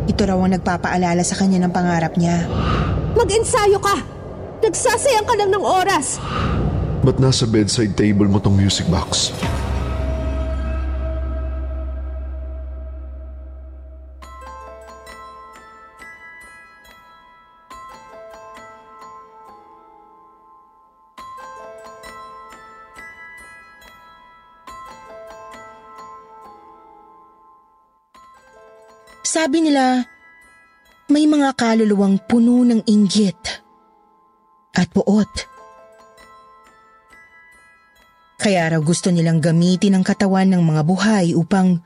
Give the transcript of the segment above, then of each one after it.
Ito raw ang nagpapaalala sa kanya ng pangarap niya. Mag-ensayo ka! Nagsasayang ka lang ng oras! Ba't nasa bedside table mo tong music box? Sabi nila, may mga kaluluwang puno ng inggit at puot. Kaya raw gusto nilang gamitin ang katawan ng mga buhay upang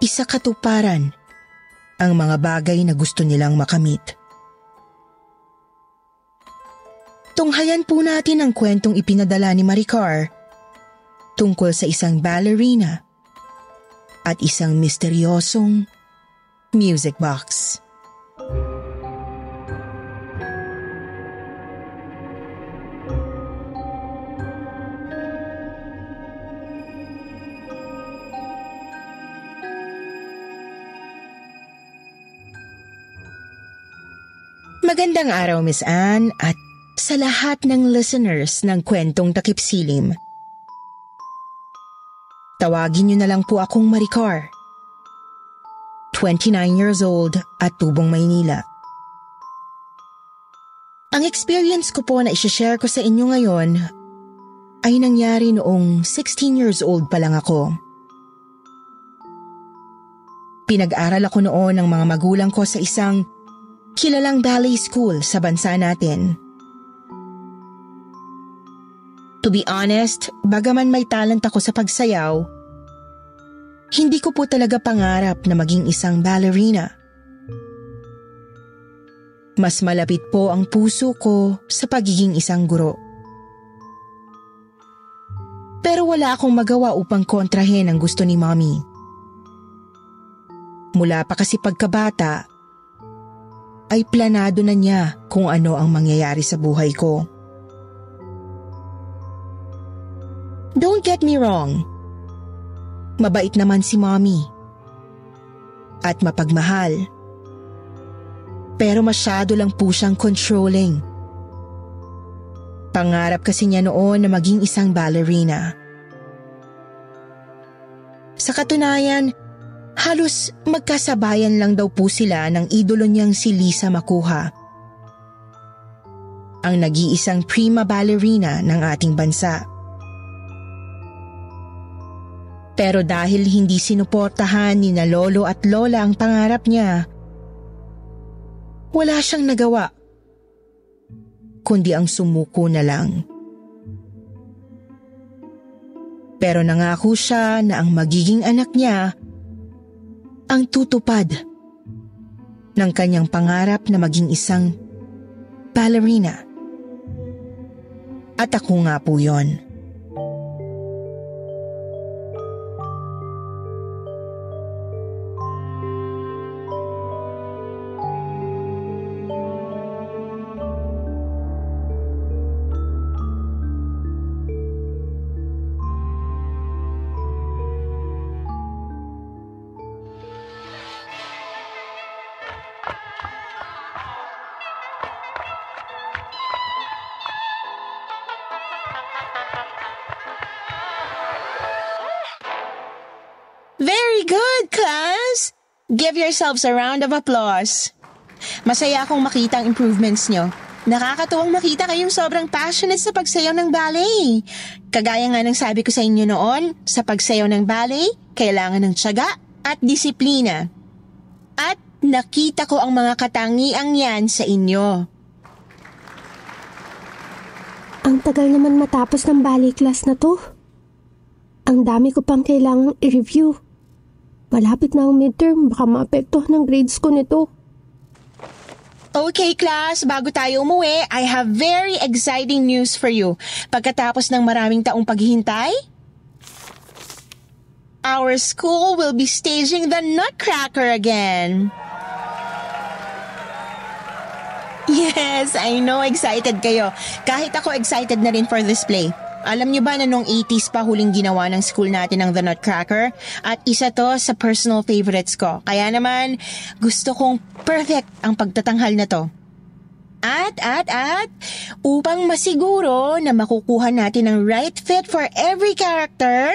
isakatuparan ang mga bagay na gusto nilang makamit. Tunghayan po natin ang kwentong ipinadala ni Maricar tungkol sa isang ballerina at isang misteryosong music box. Magandang araw, Miss Anne, at sa lahat ng listeners ng Kwentong Takip Silim. Tawagin niyo na lang po akong Maricar. 29 years old at tubong Maynila. Ang experience ko po na isishare ko sa inyo ngayon ay nangyari noong 16 years old pa lang ako. Pinag-aral ako noon ng mga magulang ko sa isang kilalang ballet school sa bansa natin. To be honest, bagaman may talent ako sa pagsayaw, hindi ko po talaga pangarap na maging isang ballerina. Mas malapit po ang puso ko sa pagiging isang guro. Pero wala akong magawa upang kontrahin ang gusto ni Mommy. Mula pa kasi pagkabata, ay planado na niya kung ano ang mangyayari sa buhay ko. Don't get me wrong. Mabait naman si Mommy. At mapagmahal. Pero masyado lang po siyang controlling. Pangarap kasi niya noon na maging isang ballerina. Sa katunayan, halos magkasabayan lang daw po sila ng idolo niyang si Lisa Makuha, ang nag-iisang prima ballerina ng ating bansa. Pero dahil hindi sinuportahan ni na lolo at lola ang pangarap niya, wala siyang nagawa, kundi ang sumuko na lang. Pero nangako siya na ang magiging anak niya ang tutupad ng kanyang pangarap na maging isang ballerina. At ako nga po yon. Very good, class! Give yourselves a round of applause. Masaya akong makita ang improvements nyo. Nakakatuwang makita kayong sobrang passionate sa pagsayaw ng ballet. Kagaya nga ng sabi ko sa inyo noon, sa pagsayaw ng ballet, kailangan ng tiyaga at disiplina. At nakita ko ang mga katangiang yan sa inyo. Ang tagal naman matapos ng ballet class na to. Ang dami ko pang kailangang i-review. Malapit na ang midterm, baka maapektuhan ng grades ko nito. Okay, class, bago tayo umuwi, I have very exciting news for you. Pagkatapos ng maraming taong paghihintay, our school will be staging the Nutcracker again. Yes, I know excited kayo. Kahit ako excited na rin for this play. Alam niyo ba na noong 80s pa huling ginawa ng school natin ng The Nutcracker? At isa to sa personal favorites ko. Kaya naman, gusto kong perfect ang pagtatanghal na to. At, upang masiguro na makukuha natin ang right fit for every character,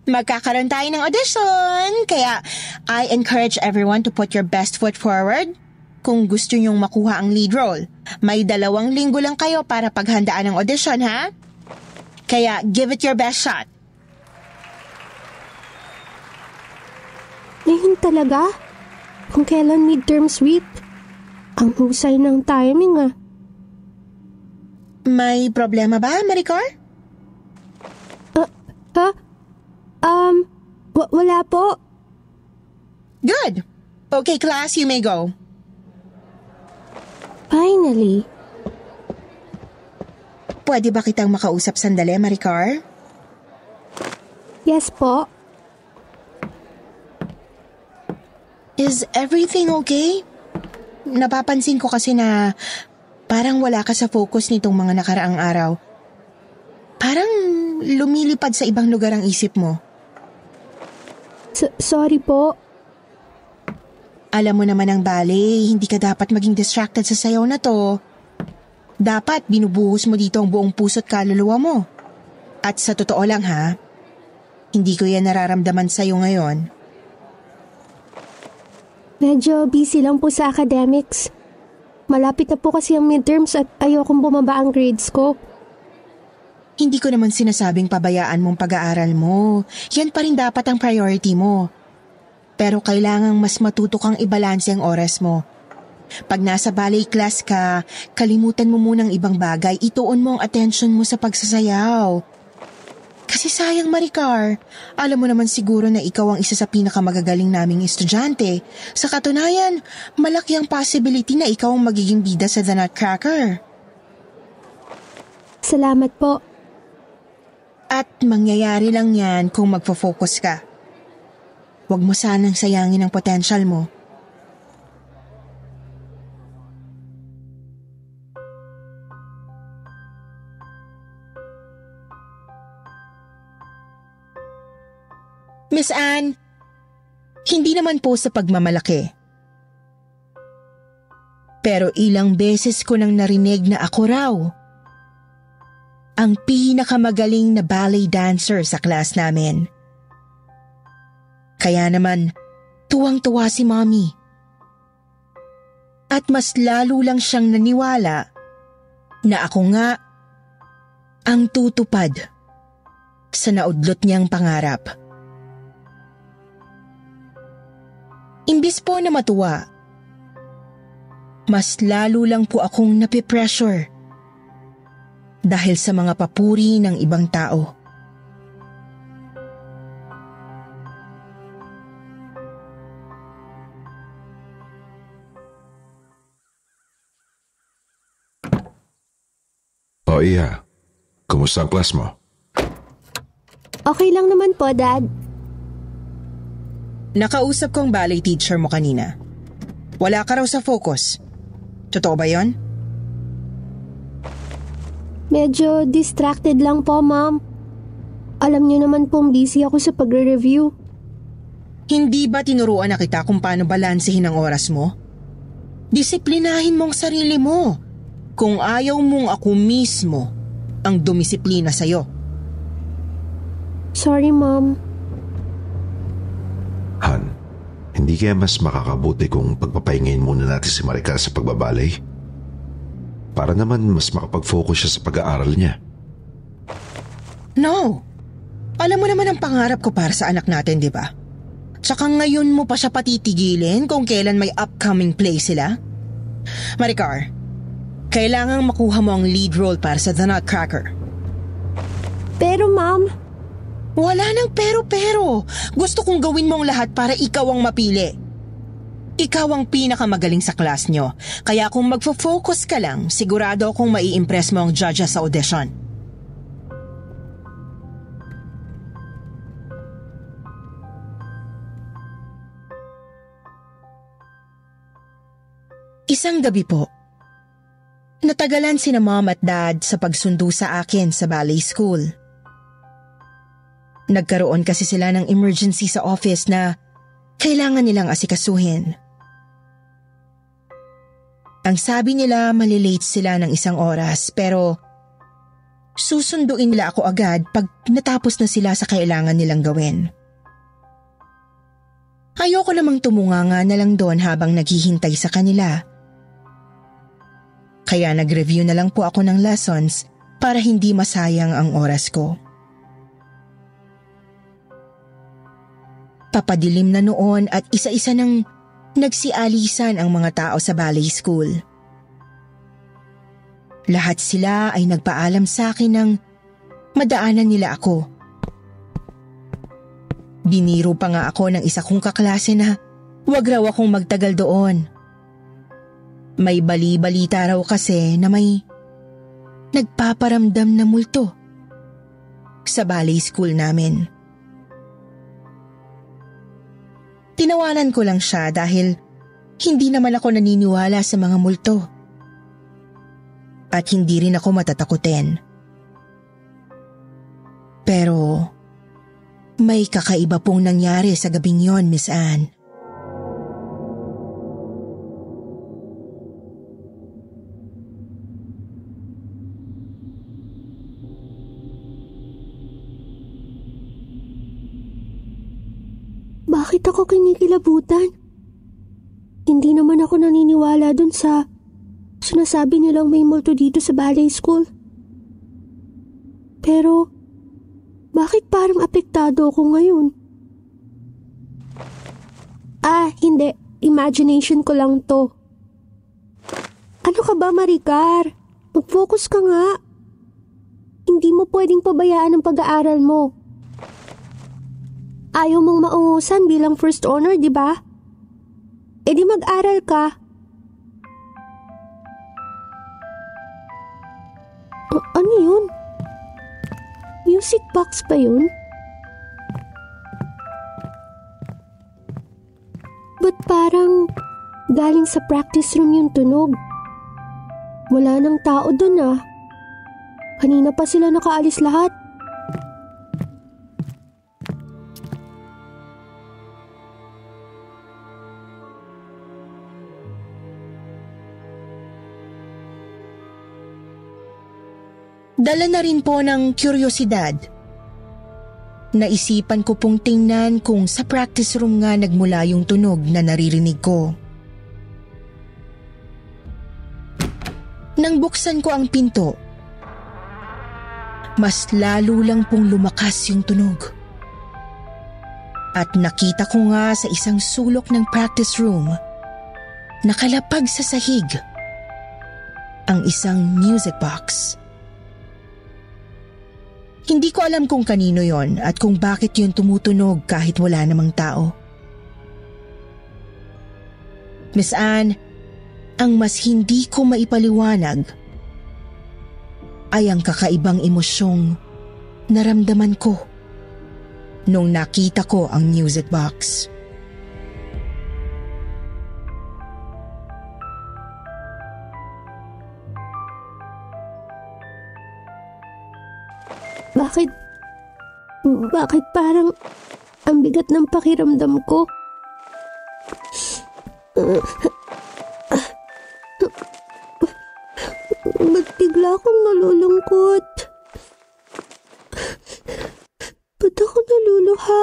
magkakaroon tayo ng audition. Kaya, I encourage everyone to put your best foot forward kung gusto nyong makuha ang lead role. May 2 linggo lang kayo para paghandaan ang audition, ha? Kaya, give it your best shot. Ngayon talaga? Kung kailan midterm sweep? Ang husay ng timing ah. May problema ba, Maricar? Wala po. Good. Okay, class, you may go. Finally. Pwede ba kitang makausap sandali, Maricar? Yes po. Is everything okay? Napapansin ko kasi na parang wala ka sa focus nitong mga nakaraang araw. Parang lumilipad sa ibang lugar ang isip mo. Sorry po. Alam mo naman ang ballet, hindi ka dapat maging distracted sa sayaw na to. Dapat binubuhos mo dito ang buong puso't kaluluwa mo. At sa totoo lang ha, hindi ko yan nararamdaman sa'yo ngayon. Medyo busy lang po sa academics. Malapit na po kasi ang midterms at ayokong bumaba ang grades ko. Hindi ko naman sinasabing pabayaan mong pag-aaral mo. Yan pa rin dapat ang priority mo. Pero kailangang mas matuto kang ibalanse ang oras mo. Pag nasa ballet class ka, kalimutan mo munang ibang bagay, ituon mo ang attention mo sa pagsasayaw. Kasi sayang, Maricar, alam mo naman siguro na ikaw ang isa sa pinakamagagaling naming estudyante. Sa katunayan, malaki ang possibility na ikaw ang magiging bida sa The Nutcracker. Salamat po. At mangyayari lang yan kung magfo-focus ka. Huwag mo sanang sayangin ang potential mo. Miss Anne, hindi naman po sa pagmamalaki. Pero ilang beses ko nang narinig na ako raw ang pinakamagaling na ballet dancer sa class namin. Kaya naman, tuwang-tuwa si Mommy. At mas lalo lang siyang naniwala na ako nga ang tutupad sa naudlot niyang pangarap. Imbis po na matuwa, mas lalo lang po akong napipressure dahil sa mga papuri ng ibang tao. O Iya, kumusta ang class mo? Okay lang naman po, Dad. Nakausap ko ang ballet teacher mo kanina. Wala ka raw sa focus. Totoo ba yon? Medyo distracted lang po, Ma'am. Alam niyo naman pong busy ako sa pagre-review. Hindi ba tinuruan na kita kung paano balansehin ang oras mo? Disiplinahin mo ang sarili mo. Kung ayaw mong ako mismo ang dumisiplina sa'yo. Sorry, Ma'am. Han, hindi kaya mas makakabuti kung pagpapahingayin muna natin si Maricar sa pagbabalay? Para naman mas makapag-focus siya sa pag-aaral niya. No. Alam mo naman ang pangarap ko para sa anak natin, di ba? Tsaka ngayon mo pa siya patitigilin kung kailan may upcoming play sila? Maricar, kailangang makuha mo ang lead role para sa The Nutcracker. Pero, Ma'am, wala nang pero-pero. Gusto kong gawin mo ang lahat para ikaw ang mapili. Ikaw ang pinakamagaling sa class nyo. Kaya kung magfo-focus ka lang, sigurado akong mai-impress mo ang judges sa audition. Isang gabi po, Natagalan sina mom at dad sa pagsundo sa akin sa ballet school. Nagkaroon kasi sila ng emergency sa office na kailangan nilang asikasuhin. Ang sabi nila malilate sila ng 1 oras pero susunduin nila ako agad pag natapos na sila sa kailangan nilang gawin. Ayoko namang tumunganga na lang doon habang naghihintay sa kanila. Kaya nag-review na lang po ako ng lessons para hindi masayang ang oras ko. Papadilim na noon at isa-isa nang nagsialisan ang mga tao sa ballet school. Lahat sila ay nagpaalam sa akin ng madaanan nila ako. Biniro pa nga ako ng isa kong kaklase na wag raw akong magtagal doon. May bali-balita raw kasi na may nagpaparamdam na multo sa ballet school namin. Tinawanan ko lang siya dahil hindi naman ako naniniwala sa mga multo. At hindi rin ako matatakutin. Pero may kakaiba pong nangyari sa gabing yon, Miss Anne. Bakit ako kinikilabutan? Hindi naman ako naniniwala dun sa sinasabi nilang may multo dito sa ballet school. Pero, bakit parang apektado ako ngayon? Hindi. Imagination ko lang to. Ano ka ba, Maricar? Mag-focus ka nga. Hindi mo pwedeng pabayaan ang pag-aaral mo. Ayaw mong maungusan bilang first honor, di ba? E di mag-aral ka. Ano yun? Music box ba yun? Ba't parang galing sa practice room yung tunog? Wala nang tao dun ah. Kanina pa sila nakaalis lahat. Dala na rin po ng kuryosidad. Naisipan ko pong tingnan kung sa practice room nga nagmula yung tunog na naririnig ko. Nang buksan ko ang pinto, mas lalo lang pong lumakas yung tunog. At nakita ko nga sa isang sulok ng practice room, nakalapag sa sahig, ang isang music box. Hindi ko alam kung kanino yon at kung bakit yun tumutunog kahit wala namang tao. Miss Anne, ang mas hindi ko maipaliwanag ay ang kakaibang emosyong naramdaman ko nung nakita ko ang music box. Bakit parang ang bigat ng pakiramdam ko? Ba't bigla akong nalulungkot? Ba't ako naluluha?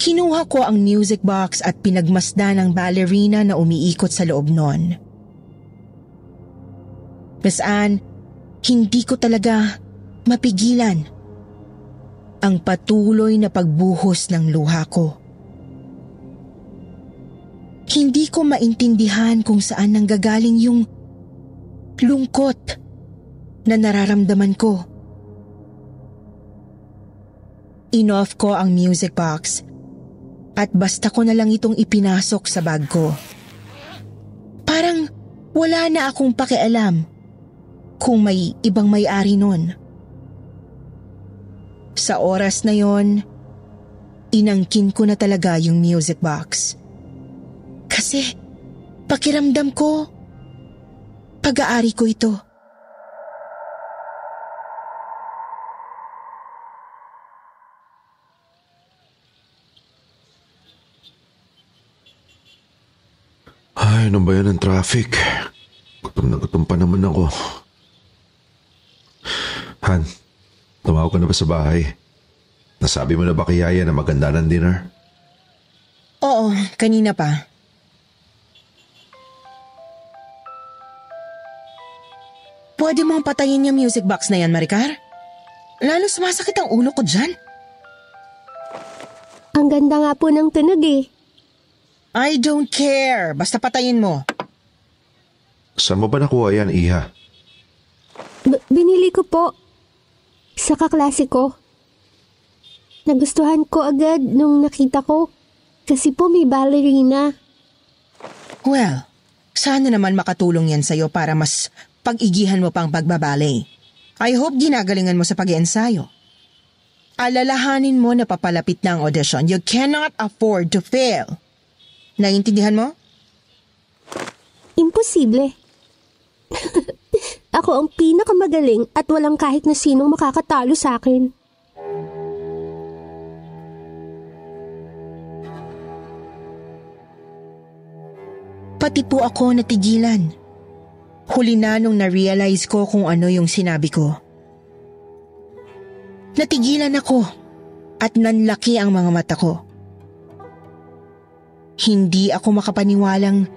Kinuha ko ang music box at pinagmasdan ng ballerina na umiikot sa loob nun. Miss Anne, hindi ko talaga mapigilan ang patuloy na pagbuhos ng luha ko. Hindi ko maintindihan kung saan nanggagaling yung lungkot na nararamdaman ko. In-off ko ang music box at basta ko na lang itong ipinasok sa bag ko. Parang wala na akong pakialam kung may ibang may-ari nun. Sa oras na yon, inangkin ko na talaga yung music box. Kasi pakiramdam ko, pag-aari ko ito. Ay, ano ba yan ang traffic? Gutom na gutom pa naman ako. Han, tumawag ka na ba sa bahay? Nasabi mo na ba kay Yaya na maganda ng dinner? Oo, kanina pa. Pwede mong patayin yung music box na yan, Maricar? Lalo sumasakit ang ulo ko dyan. Ang ganda nga po ng tunog eh. I don't care. Basta patayin mo. Saan mo ba nakuha yan, Iha? Binili ko po. Sa kaklase ko. Nagustuhan ko agad nung nakita ko. Kasi po may ballerina. Well, sana naman makatulong yan sa'yo para mas pag-igihan mo pang pagbabale. I hope ginagalingan mo sa pag-iensayo. Alalahanin mo na papalapit na ang audition. You cannot afford to fail. Naiintindihan mo? Imposible. Ako ang pinakamagaling at walang kahit na sinong makakatalo sa akin. Pati po ako natigilan. Huli na nung na-realize ko kung ano yung sinabi ko. Natigilan ako at nanlaki ang mga mata ko. Hindi ako makapaniwalang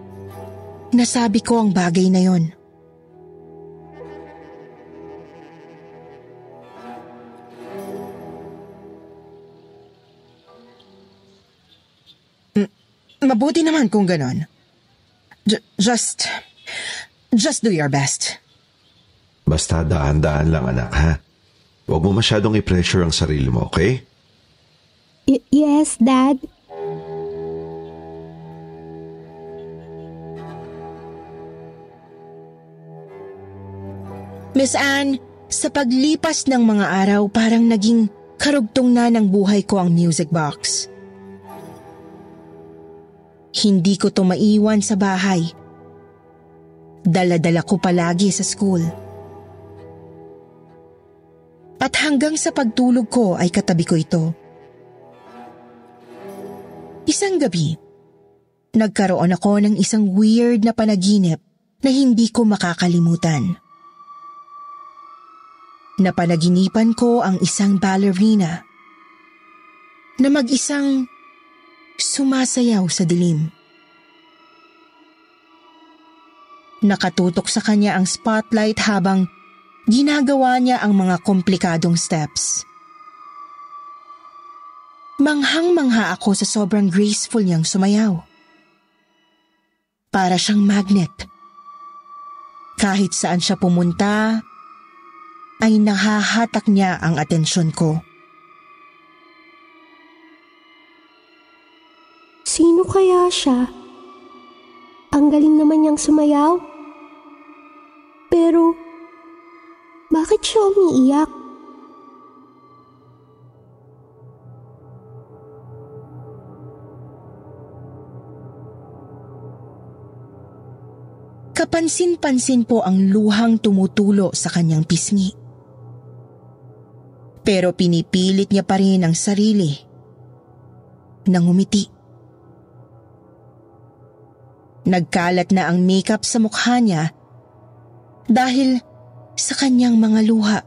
nasabi ko ang bagay na yon. Mabuti naman kung ganon. Just do your best. Basta daan-daan lang, anak, ha? Huwag mo masyadong i-pressure ang sarili mo, okay? Yes, Dad. Miss Anne, sa paglipas ng mga araw parang naging karugtong na ng buhay ko ang music box. Hindi ko to maiwan sa bahay. Dala-dala ko palagi sa school. At hanggang sa pagtulog ko ay katabi ko ito. Isang gabi, nagkaroon ako ng isang weird na panaginip na hindi ko makakalimutan. Napanaginipan ko ang isang ballerina na mag-isang sumasayaw sa dilim. Nakatutok sa kanya ang spotlight habang ginagawa niya ang mga komplikadong steps. Manghang-mangha ako sa sobrang graceful niyang sumayaw. Para siyang magnet. Kahit saan siya pumunta, ay nahahatak niya ang atensyon ko. Sino kaya siya? Ang galing naman niyang sumayaw. Pero, bakit siya umiiyak? Kapansin-pansin po ang luhang tumutulo sa kanyang pisngi. Pero pinipilit niya pa rin ang sarili nang umiti. Nagkalat na ang makeup sa mukha niya dahil sa kanyang mga luha.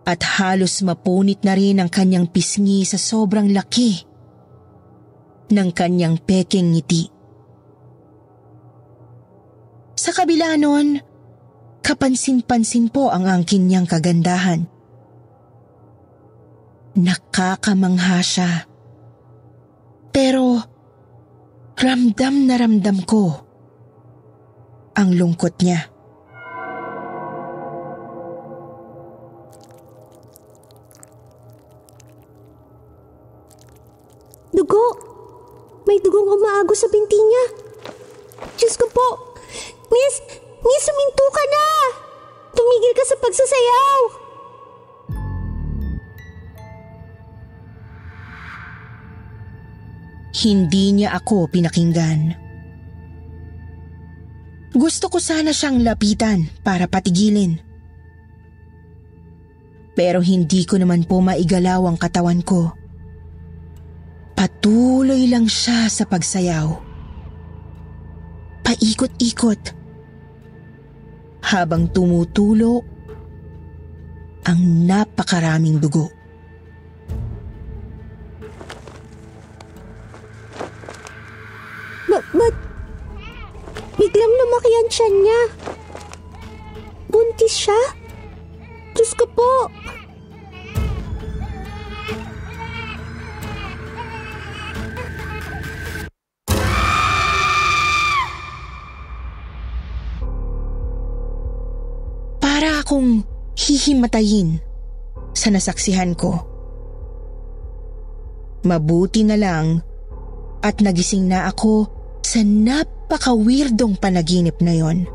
At halos mapunit na rin ang kanyang pisngi sa sobrang laki ng kanyang pekeng ngiti. Sa kabila nun, kapansin-pansin po ang angkin niyang kagandahan. Nakakamangha siya. Pero ramdam na ramdam ko ang lungkot niya. Dugo! May dugong umaagos sa binti niya. Diyos ko po! Miss! Miss, suminto ka na! Tumigil ka sa pagsasayaw! Hindi niya ako pinakinggan. Gusto ko sana siyang lapitan para patigilin. Pero hindi ko naman po maigalaw ang katawan ko. Patuloy lang siya sa pagsayaw. Paikot-ikot. Habang tumutulo ang napakaraming dugo. Ba't biglang lumaki ang tiyan niya? Buntis siya? Diyos ko po! Para akong hihimatayin sa nasaksihan ko. Mabuti na lang at nagising na ako sa napaka-weirdong panaginip na yon.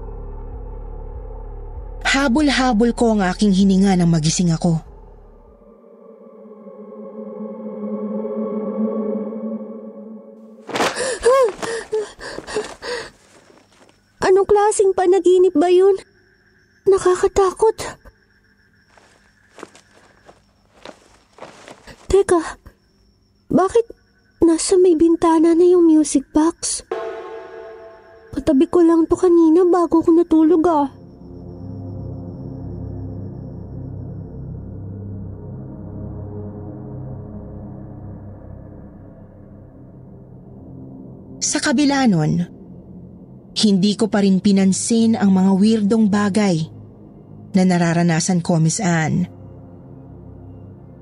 Habol-habol ko ang aking hininga nang magising ako. Anong klaseng panaginip ba yun? Nakakatakot. Teka, bakit nasa may bintana na yung music box? Katabi ko lang to kanina bago ako natulog ah. Sa kabila nun, hindi ko pa rin pinansin ang mga weirdong bagay na nararanasan ko, Miss Anne.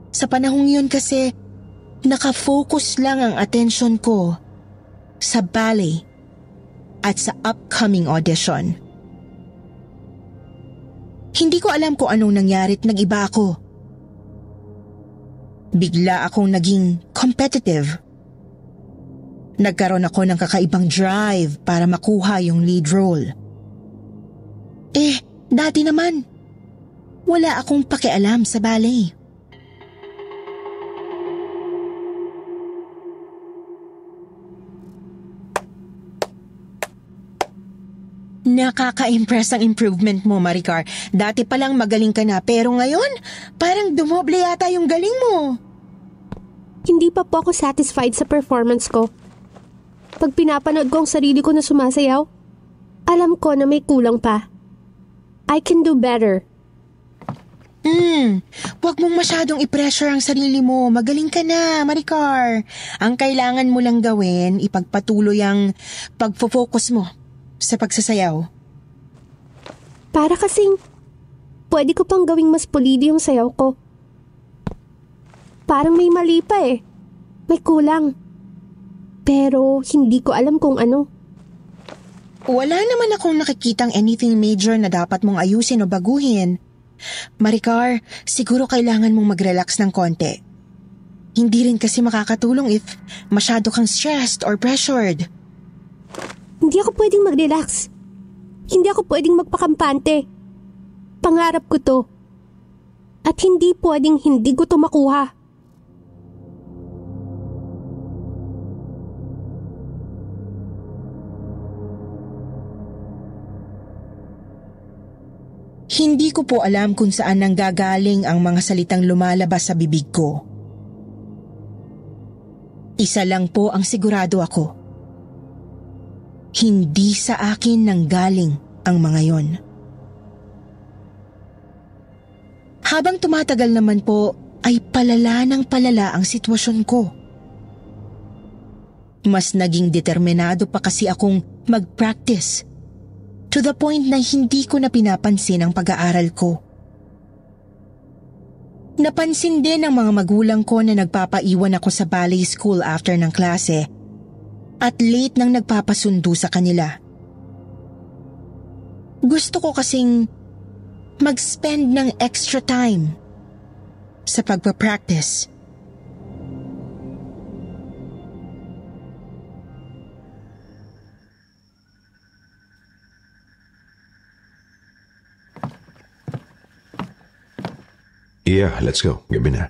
Sa panahong yun kasi, nakafocus lang ang atensyon ko sa ballet at sa upcoming audition. Hindi ko alam kung anong nangyarit, nag-iba ako. Bigla akong naging competitive. Nagkaroon ako ng kakaibang drive para makuha yung lead role. Dati naman, wala akong pakialam sa ballet. Nakaka-impress ang improvement mo, Maricar. Dati palang magaling ka na, pero ngayon, parang dumoble yata yung galing mo. Hindi pa po ako satisfied sa performance ko. Pag pinapanood ko ang sarili ko na sumasayaw, alam ko na may kulang pa. I can do better. Huwag mong masyadong i-pressure ang sarili mo. Magaling ka na, Maricar. Ang kailangan mo lang gawin, ipagpatuloy ang pagfo-focus mo sa pagsasayaw. Para kasing, pwede ko pang gawing mas pulido yung sayaw ko. Parang may mali pa eh. May kulang. Pero hindi ko alam kung ano. Wala naman akong nakikitang anything major na dapat mong ayusin o baguhin. Maricar, siguro kailangan mong mag-relax ng konti. Hindi rin kasi makakatulong if masyado kang stressed or pressured. Hindi ako pwedeng mag-relax. Hindi ako pwedeng magpakampante. Pangarap ko to. At hindi pwedeng hindi ko to makuha. Hindi ko po alam kung saan nanggagaling ang mga salitang lumalabas sa bibig ko. Isa lang po ang sigurado ako. Hindi sa akin nanggaling ang mga yon. Habang tumatagal naman po, ay palala ng palala ang sitwasyon ko. Mas naging determinado pa kasi akong mag-practice. To the point na hindi ko na pinapansin ang pag-aaral ko. Napansin din ng mga magulang ko na nagpapaiwan ako sa ballet school after ng klase at late nang nagpapasundo sa kanila. Gusto ko kasing mag-spend ng extra time sa pagpa-practice. Yeah, let's go. Gabi na.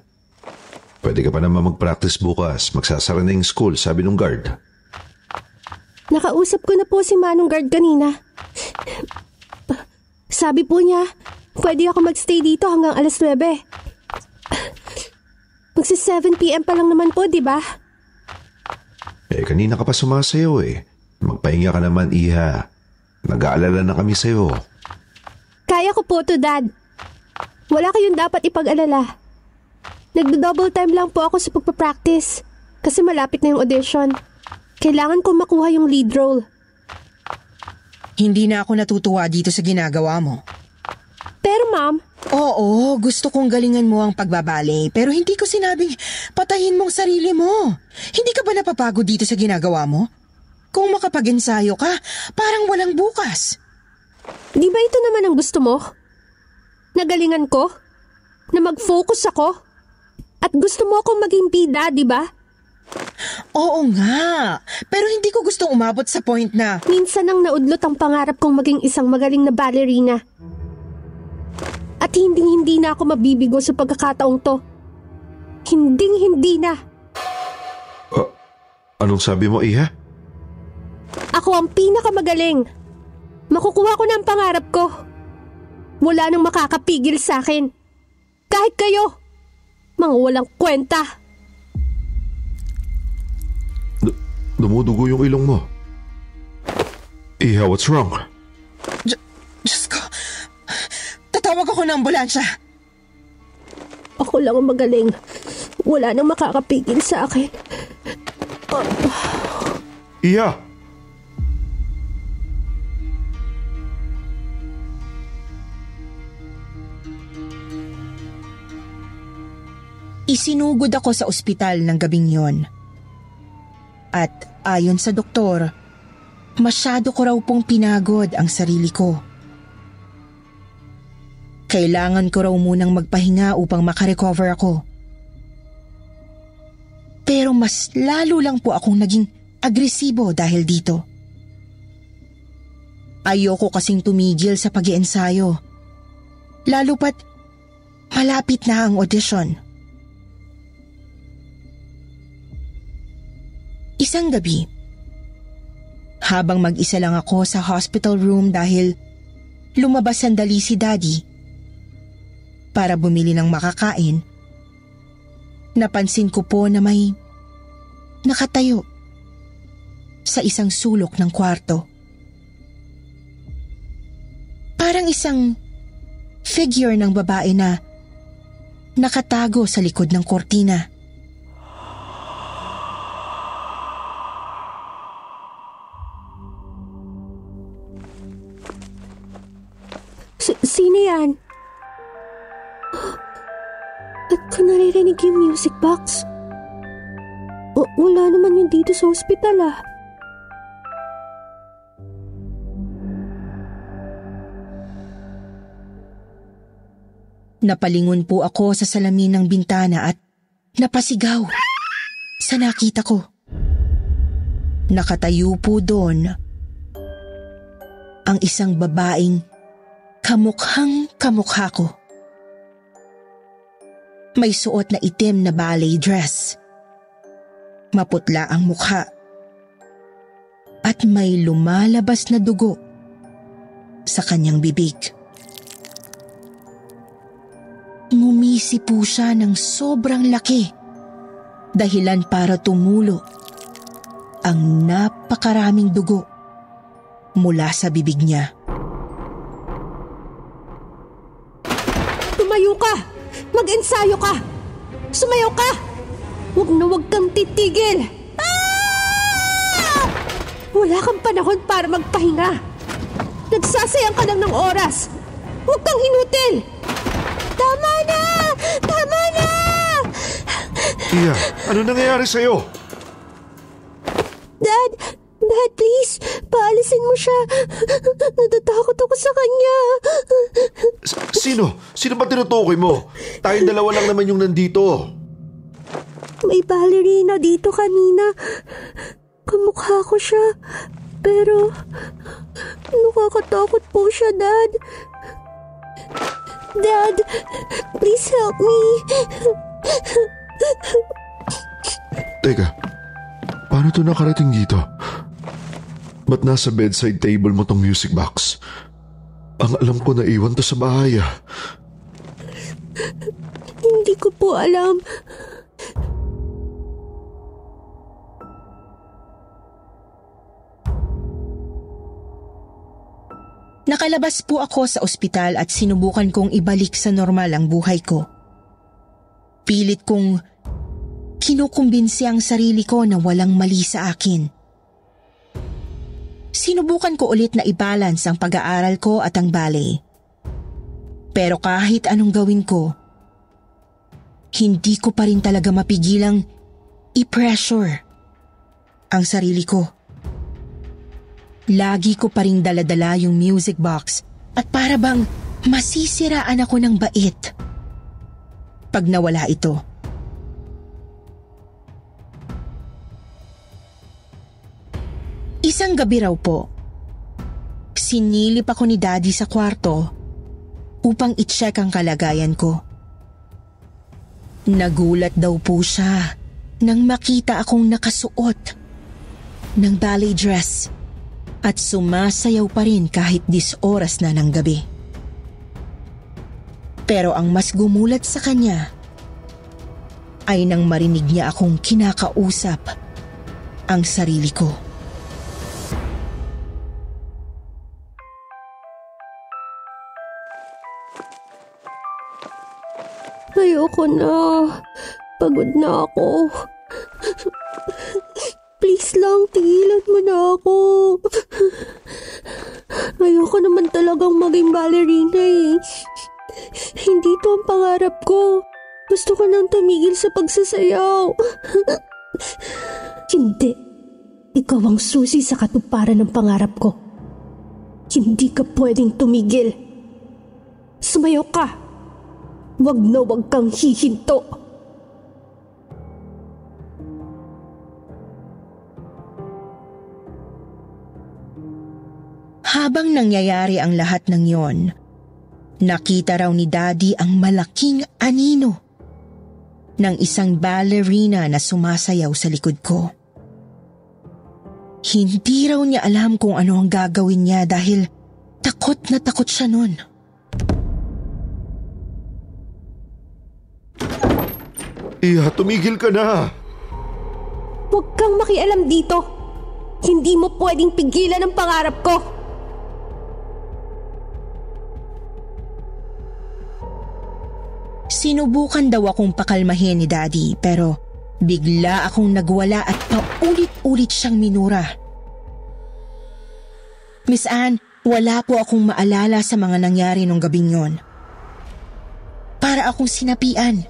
Pwede ka pa naman mag-practice bukas. Magsasara na yung school, sabi nung guard. Nakausap ko na po si Manong Guard kanina. Sabi po niya, pwede ako magstay dito hanggang alas 9. Magsi 7 p.m. pa lang naman po, di ba? Kanina ka pa sumasayaw eh. Magpahinga ka naman, Iha. Nag-aalala na kami sa'yo. Kaya ko po to, Dad. Wala kayong dapat ipag-alala. Nagdo-double time lang po ako sa pagpapractice kasi malapit na yung audition. Kailangan ko makuha yung lead role. Hindi na ako natutuwa dito sa ginagawa mo. Pero ma'am... Oo, gusto kong galingan mo ang pagbabale pero hindi ko sinabing patayin mong sarili mo. Hindi ka ba napapagod dito sa ginagawa mo? Kung makapag-ensayo ka, parang walang bukas. Di ba ito naman ang gusto mo? Nagalingan ko? Na mag-focus ako? At gusto mo akong maging bida, di ba? Oo nga, pero hindi ko gustong umabot sa point na... Minsan ang naudlot ang pangarap kong maging isang magaling na ballerina. At hindi na ako mabibigo sa pagkakataong to. Hindi na. Anong sabi mo, Iha? Ako ang pinakamagaling. Makukuha ko na ang pangarap ko. Wala nang makakapigil sa akin. Kahit kayo, mga walang kwenta. Dumudugo yung ilong mo. Iha, what's wrong? Diyos ko, tatawag ako ng ambulansya. Ako lang ang magaling. Wala nang makakapigil sa akin. Iha! Isinugod ako sa ospital ng gabing yon. At ayon sa doktor, masyado ko raw pong pinagod ang sarili ko. Kailangan ko raw munang magpahinga upang makarecover ako. Pero mas lalo lang po akong naging agresibo dahil dito. Ayoko kasing tumigil sa pag-iensayo. Lalo pat malapit na ang audition. Isang gabi, habang mag-isa lang ako sa hospital room dahil lumabas sandali si Daddy para bumili ng makakain, napansin ko po na may nakatayo sa isang sulok ng kwarto. Parang isang figure ng babae na nakatago sa likod ng kortina. Sino yan? Ba't ko naririnig yung music box? Wala naman yun dito sa ospital ah. Napalingon po ako sa salamin ng bintana at napasigaw sa nakita ko. Nakatayo po doon ang isang babaeng kamukhang kamukha ko. May suot na itim na ballet dress. Maputla ang mukha. At may lumalabas na dugo sa kanyang bibig. Ngumisi po siya ng sobrang laki, dahilan para tumulo ang napakaraming dugo mula sa bibig niya. Tumayo ka! Mag-ensayo ka! Sumayaw ka! Huwag na huwag kang titigil! Ah! Wala kang panahon para magpahinga. Nagsasayang ka lang ng oras. Huwag kang hinutil! Tama na! Tama na! Iya, ano nangyayari sa'yo? Dad, please, paalisin mo siya. Natatakot ako sa kanya. Sino? Sino ba tinutukoy mo? Tayong dalawa lang naman yung nandito. May ballerina dito kanina. Kamukha ko siya. Pero, nakakatakot po siya, Dad. Dad, please help me. Teka, paano to nakarating dito? Ba't nasa bedside table mo tong music box? Ang alam ko na iwan to sa bahay ah. Hindi ko po alam. Nakalabas po ako sa ospital at sinubukan kong ibalik sa normal ang buhay ko. Pilit kong kinukumbinsi ang sarili ko na walang mali sa akin. Sinubukan ko ulit na i-balance ang pag-aaral ko at ang ballet. Pero kahit anong gawin ko, hindi ko pa rin talaga mapigilang i-pressure ang sarili ko. Lagi ko pa rin daladala yung music box at para bang masisiraan ako ng bait pag nawala ito. Isang gabi raw po, sinilip ako ni Daddy sa kwarto upang i-check ang kalagayan ko. Nagulat daw po siya nang makita akong nakasuot ng ballet dress at sumasayaw pa rin kahit 10 oras na ng gabi. Pero ang mas gumulat sa kanya ay nang marinig niya akong kinakausap ang sarili ko. Ayoko na. Pagod na ako. Please lang, tigilan mo na ako. Ayoko naman talagang maging ballerina eh. Hindi to ang pangarap ko. Gusto ko nang tumigil sa pagsasayaw. Hindi. Ikaw ang susi sa katuparan ng pangarap ko. Hindi ka pwedeng tumigil. Sumayaw ka. Wag na wag kang hihinto. Habang nangyayari ang lahat ng yon, nakita raw ni Daddy ang malaking anino ng isang ballerina na sumasayaw sa likod ko. Hindi raw niya alam kung ano ang gagawin niya dahil takot na takot siya nun. Iha, tumigil ka na! Huwag kang makialam dito. Hindi mo pwedeng pigilan ang pangarap ko. Sinubukan daw akong pakalmahin ni Daddy pero bigla akong nagwala at paulit-ulit siyang minura. Miss Anne, wala po akong maalala sa mga nangyari nung gabing yon. Para akong sinapian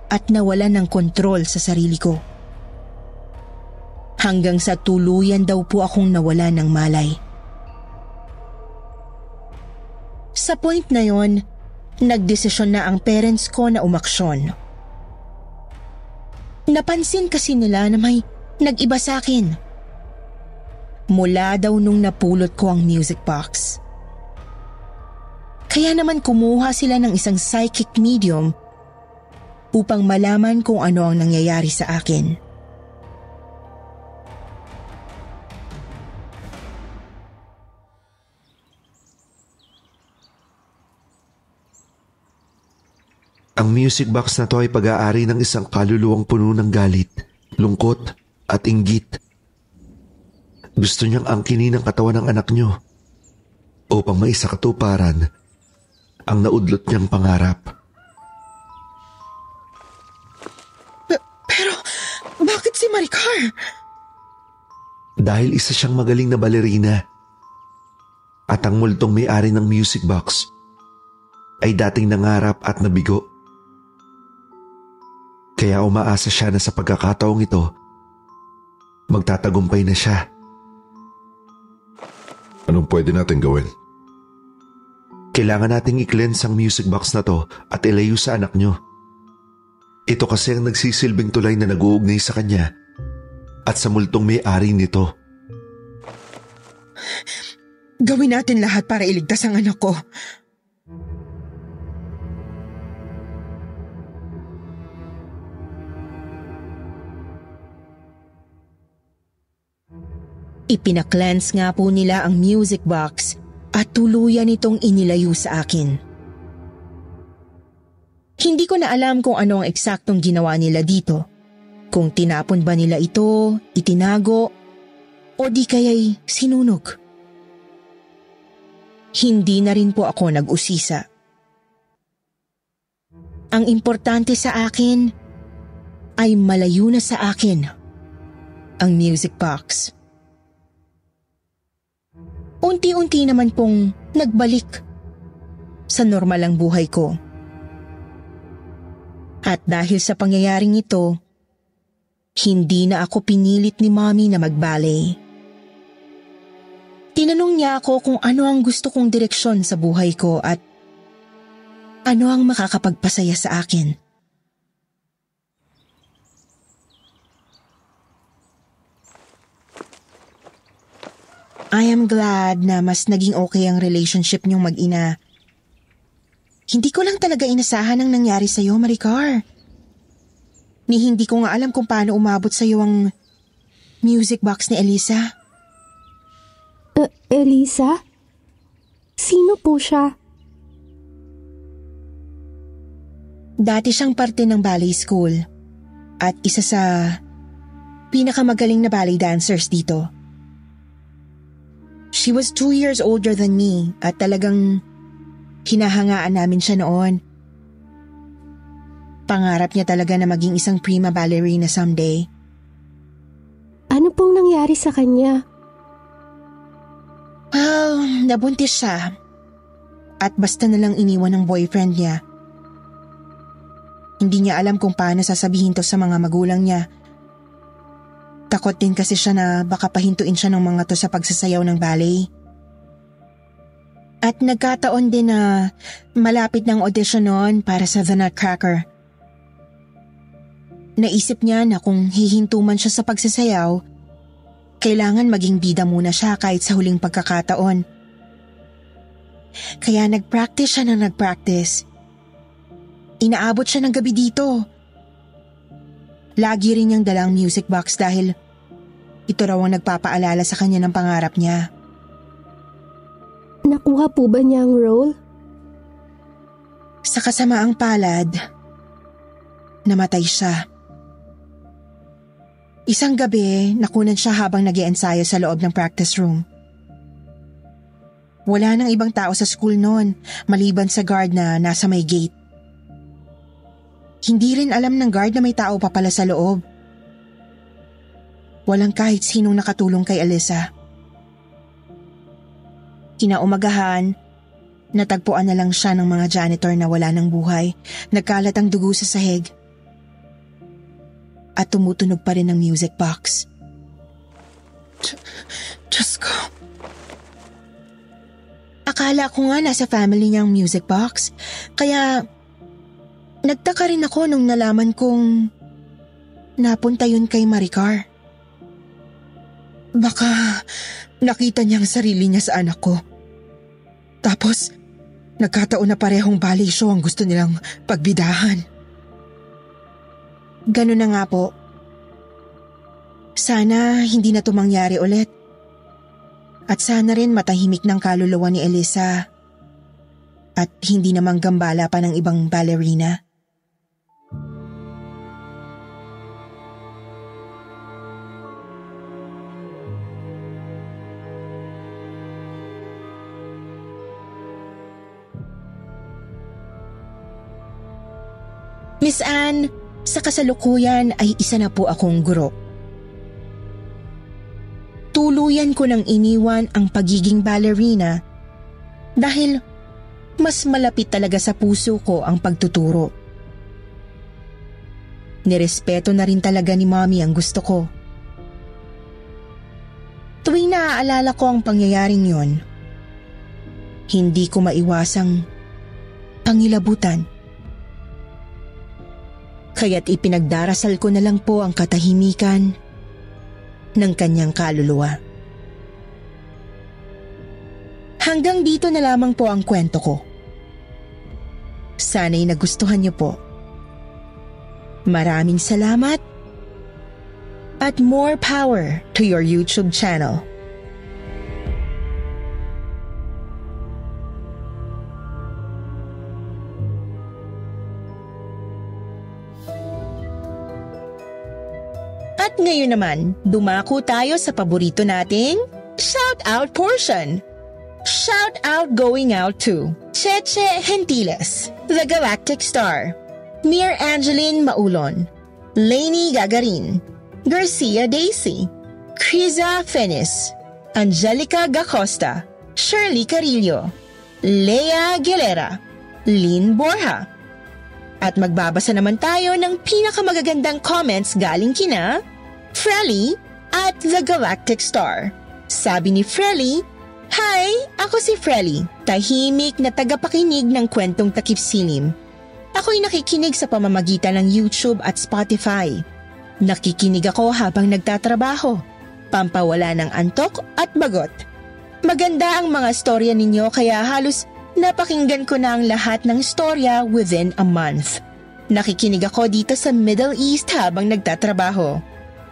at nawalan ng kontrol sa sarili ko. Hanggang sa tuluyan daw po akong nawala ng malay. Sa point na yon, nagdesisyon na ang parents ko na umaksyon. Napansin kasi nila na may nag-iba sa akin. Mula daw nung napulot ko ang music box. Kaya naman kumuha sila ng isang psychic medium upang malaman kung ano ang nangyayari sa akin. Ang music box na to ay pag-aari ng isang kaluluwang puno ng galit, lungkot at inggit. Gusto niyang angkinin ang katawan ng anak niyo upang maisakatuparan ang naudlot niyang pangarap. Pero bakit si Maricar? Dahil isa siyang magaling na balerina at ang multong may-ari ng music box ay dating nangarap at nabigo. Kaya umaasa siya na sa pagkakataong ito, magtatagumpay na siya. Anong pwede natin gawin? Kailangan nating i-cleanse ang music box na to at ilayo sa anak nyo. Ito kasi ang nagsisilbing tulay na nag-uugnay sa kanya at sa multong may-ari nito. Gawin natin lahat para iligtas ang anak ko. Ipina-cleanse nga po nila ang music box at tuluyan itong inilayo sa akin. Hindi ko na alam kung ano ang eksaktong ginawa nila dito. Kung tinapon ba nila ito, itinago, o di kaya'y sinunog. Hindi na rin po ako nag-usisa. Ang importante sa akin ay malayo na sa akin ang music box. Unti-unti naman pong nagbalik sa normal ang buhay ko. At dahil sa pangyayaring ito, hindi na ako pinilit ni Mommy na mag-ballet. Tinanong niya ako kung ano ang gusto kong direksyon sa buhay ko at ano ang makakapagpasaya sa akin. I am glad na mas naging okay ang relationship niyong mag-ina. Hindi ko lang talaga inasahan ang nangyari sa'yo, Maricar. Ni hindi ko nga alam kung paano umabot sa'yo ang music box ni Elisa. Elisa? Sino po siya? Dati siyang parte ng ballet school at isa sa pinakamagaling na ballet dancers dito. She was 2 years older than me at talagang hinahangaan namin siya noon. Pangarap niya talaga na maging isang prima ballerina someday. Ano pong nangyari sa kanya? Well, nabuntis siya. At basta na lang iniwan ng boyfriend niya. Hindi niya alam kung paano sasabihin to sa mga magulang niya. Takot din kasi siya na baka pahintuin siya ng mga to sa pagsasayaw ng ballet. At nagkataon din na malapit ng audition noon para sa The Nutcracker. Naisip niya na kung hihinto man siya sa pagsasayaw, kailangan maging bida muna siya kahit sa huling pagkakataon. Kaya nagpractice siya ng nagpractice. Inaabot siya ng gabi dito. Lagi rin niyang dalang music box dahil ito raw ang nagpapaalala sa kanya ng pangarap niya. Nakuha po ba niya ang role? Sa kasamaang palad, namatay siya. Isang gabi, nakunan siya habang nag-iensayo sa loob ng practice room. Wala nang ibang tao sa school noon, maliban sa guard na nasa may gate. Hindi rin alam ng guard na may tao pa pala sa loob. Walang kahit sinong nakatulong kay Elisa. Kinaumagahan, natagpuan na lang siya ng mga janitor na wala ng buhay. Nagkalat ang dugo sa sahig. At tumutunog pa rin ang music box. Diyos ko. Akala ko nga nasa family niya ang music box. Kaya nagtaka rin ako nung nalaman kong napunta yun kay Maricar. Baka nakita niya ang sarili niya sa anak ko. Tapos nagkataon na parehong ballet show ang gusto nilang pagbidahan. Ganun na nga po. Sana hindi na ito mangyari ulit. At sana rin matahimik ng kaluluwa ni Elisa. At hindi namang gambala pa ng ibang ballerina. Miss Anne, sa kasalukuyan ay isa na po akong guro. Tuluyan ko nang iniwan ang pagiging ballerina dahil mas malapit talaga sa puso ko ang pagtuturo. Nirespeto na rin talaga ni Mommy ang gusto ko. Tuwing naaalala ko ang pangyayaring yon, hindi ko maiwasang pangilabutan. Kaya't ipinagdarasal ko na lang po ang katahimikan ng kanyang kaluluwa. Hanggang dito na lamang po ang kwento ko. Sana'y nagustuhan niyo po. Maraming salamat at more power to your YouTube channel. Ngayon naman, dumako tayo sa paborito nating shout-out portion. Shout-out going out to Cheche Gentiles, The Galactic Star, Mir Angeline Maulon, Lainey Gagarin, Garcia Daisy, Criza Fenis, Angelica Gacosta, Shirley Carillo, Lea Aguilera, Lynn Borja. At magbabasa naman tayo ng pinakamagagandang comments galing kina Frelly at The Galactic Star. Sabi ni Frelly, "Hi, ako si Frelly, tahimik na tagapakinig ng kwentong takip silim. Ako'y nakikinig sa pamamagitan ng YouTube at Spotify. Nakikinig ako habang nagtatrabaho, pampawala ng antok at bagot. Maganda ang mga storya ninyo kaya halos napakinggan ko na ang lahat ng storya within a month. Nakikinig ako dito sa Middle East habang nagtatrabaho."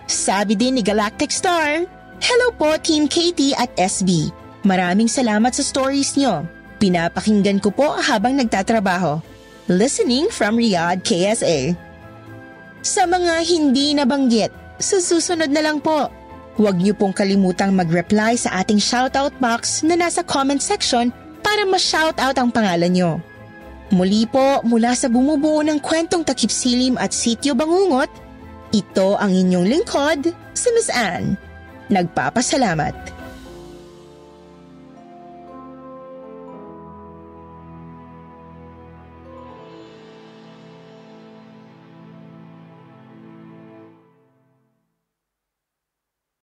Sabi din ni Galactic Star, "Hello po Team Katie at SB. Maraming salamat sa stories nyo. Pinapakinggan ko po habang nagtatrabaho. Listening from Riyadh, KSA." Sa mga hindi nabanggit, sa susunod na lang po. Huwag niyo pong kalimutang mag-reply sa ating shoutout box na nasa comment section para ma-shoutout ang pangalan nyo. Muli po mula sa bumubuo ng kwentong takip silim at sityo Bangungot, ito ang inyong lingkod, si Miss Anne. Nagpapasalamat.